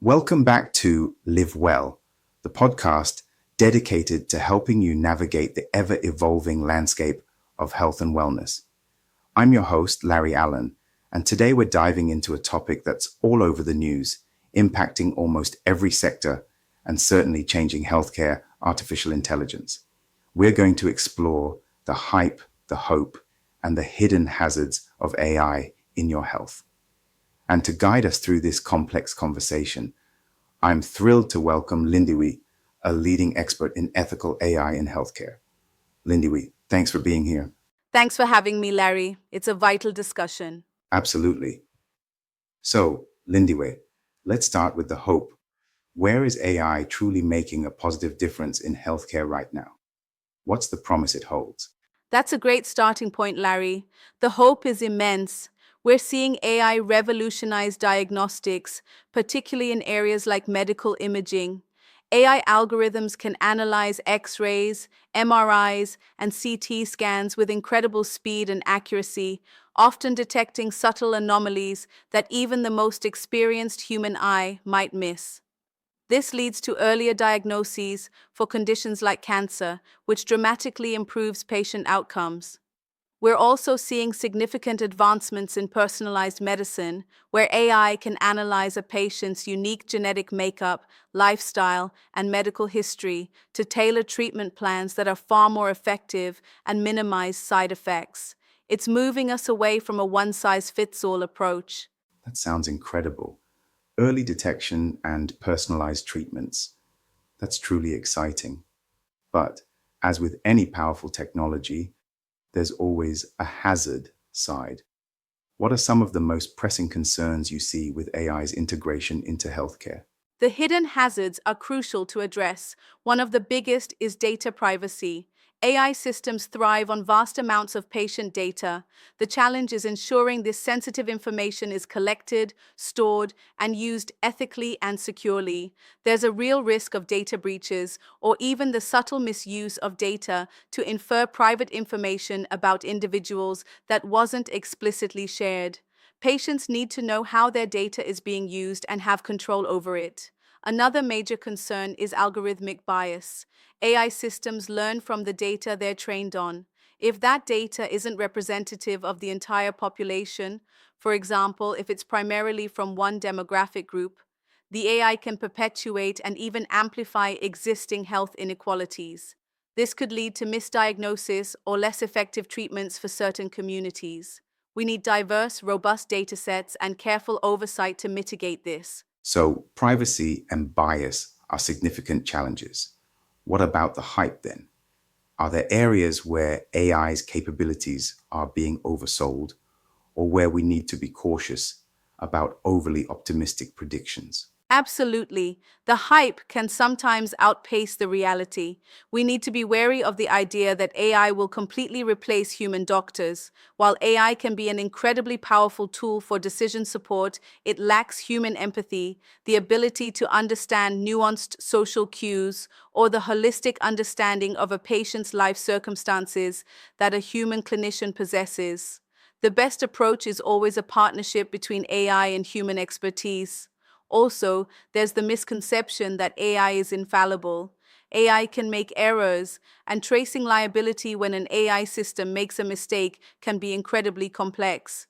Welcome back to Live Well, the podcast dedicated to helping you navigate the ever-evolving landscape of health and wellness. I'm your host, Larry Allen, and today we're diving into a topic that's all over the news, impacting almost every sector and certainly changing healthcare: artificial intelligence. We're going to explore the hype, the hope, and the hidden hazards of AI in your health. And to guide us through this complex conversation, I'm thrilled to welcome Lindiwe, a leading expert in ethical AI in healthcare. Lindiwe, thanks for being here. Thanks for having me, Larry. It's a vital discussion. Absolutely. So, Lindiwe, let's start with the hope. Where is AI truly making a positive difference in healthcare right now? What's the promise it holds? That's a great starting point, Larry. The hope is immense. We're seeing AI revolutionize diagnostics, particularly in areas like medical imaging. AI algorithms can analyze X-rays, MRIs, and CT scans with incredible speed and accuracy, often detecting subtle anomalies that even the most experienced human eye might miss. This leads to earlier diagnoses for conditions like cancer, which dramatically improves patient outcomes. We're also seeing significant advancements in personalized medicine, where AI can analyze a patient's unique genetic makeup, lifestyle, and medical history to tailor treatment plans that are far more effective and minimize side effects. It's moving us away from a one-size-fits-all approach. That sounds incredible. Early detection and personalized treatments. That's truly exciting. But as with any powerful technology, there's always a hazard side. What are some of the most pressing concerns you see with AI's integration into healthcare? The hidden hazards are crucial to address. One of the biggest is data privacy. AI systems thrive on vast amounts of patient data. The challenge is ensuring this sensitive information is collected, stored, and used ethically and securely. There's a real risk of data breaches or even the subtle misuse of data to infer private information about individuals that wasn't explicitly shared. Patients need to know how their data is being used and have control over it. Another major concern is algorithmic bias. AI systems learn from the data they're trained on. If that data isn't representative of the entire population, for example, if it's primarily from one demographic group, the AI can perpetuate and even amplify existing health inequalities. This could lead to misdiagnosis or less effective treatments for certain communities. We need diverse, robust datasets and careful oversight to mitigate this. So, privacy and bias are significant challenges. What about the hype then? Are there areas where AI's capabilities are being oversold, or where we need to be cautious about overly optimistic predictions? Absolutely. The hype can sometimes outpace the reality. We need to be wary of the idea that AI will completely replace human doctors. While AI can be an incredibly powerful tool for decision support, it lacks human empathy, the ability to understand nuanced social cues, or the holistic understanding of a patient's life circumstances that a human clinician possesses. The best approach is always a partnership between AI and human expertise. Also, there's the misconception that AI is infallible. AI can make errors, and tracing liability when an AI system makes a mistake can be incredibly complex.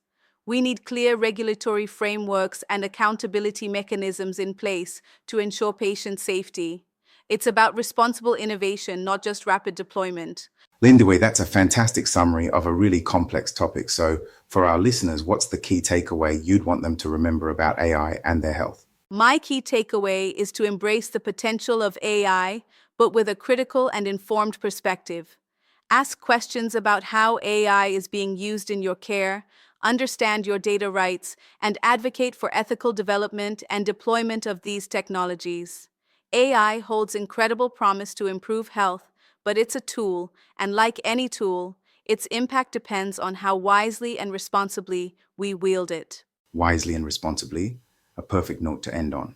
We need clear regulatory frameworks and accountability mechanisms in place to ensure patient safety. It's about responsible innovation, not just rapid deployment. Lindiwe, that's a fantastic summary of a really complex topic. So, for our listeners, what's the key takeaway you'd want them to remember about AI and their health? My key takeaway is to embrace the potential of AI, but with a critical and informed perspective. Ask questions about how AI is being used in your care, understand your data rights, and advocate for ethical development and deployment of these technologies. AI holds incredible promise to improve health, but it's a tool, and like any tool, its impact depends on how wisely and responsibly we wield it. Wisely and responsibly, a perfect note to end on.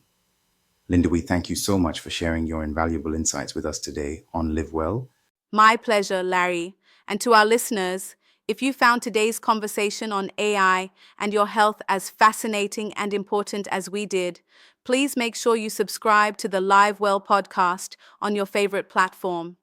Lindiwe, thank you so much for sharing your invaluable insights with us today on Live Well. My pleasure, Larry. And to our listeners, if you found today's conversation on AI and your health as fascinating and important as we did, Please make sure you subscribe to the Live Well podcast on your favorite platform.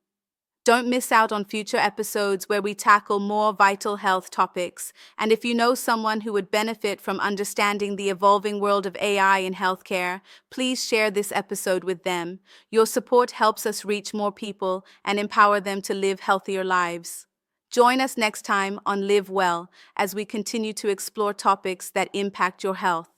Don't miss out on future episodes where we tackle more vital health topics. And if you know someone who would benefit from understanding the evolving world of AI in healthcare, please share this episode with them. Your support helps us reach more people and empower them to live healthier lives. Join us next time on Live Well as we continue to explore topics that impact your health.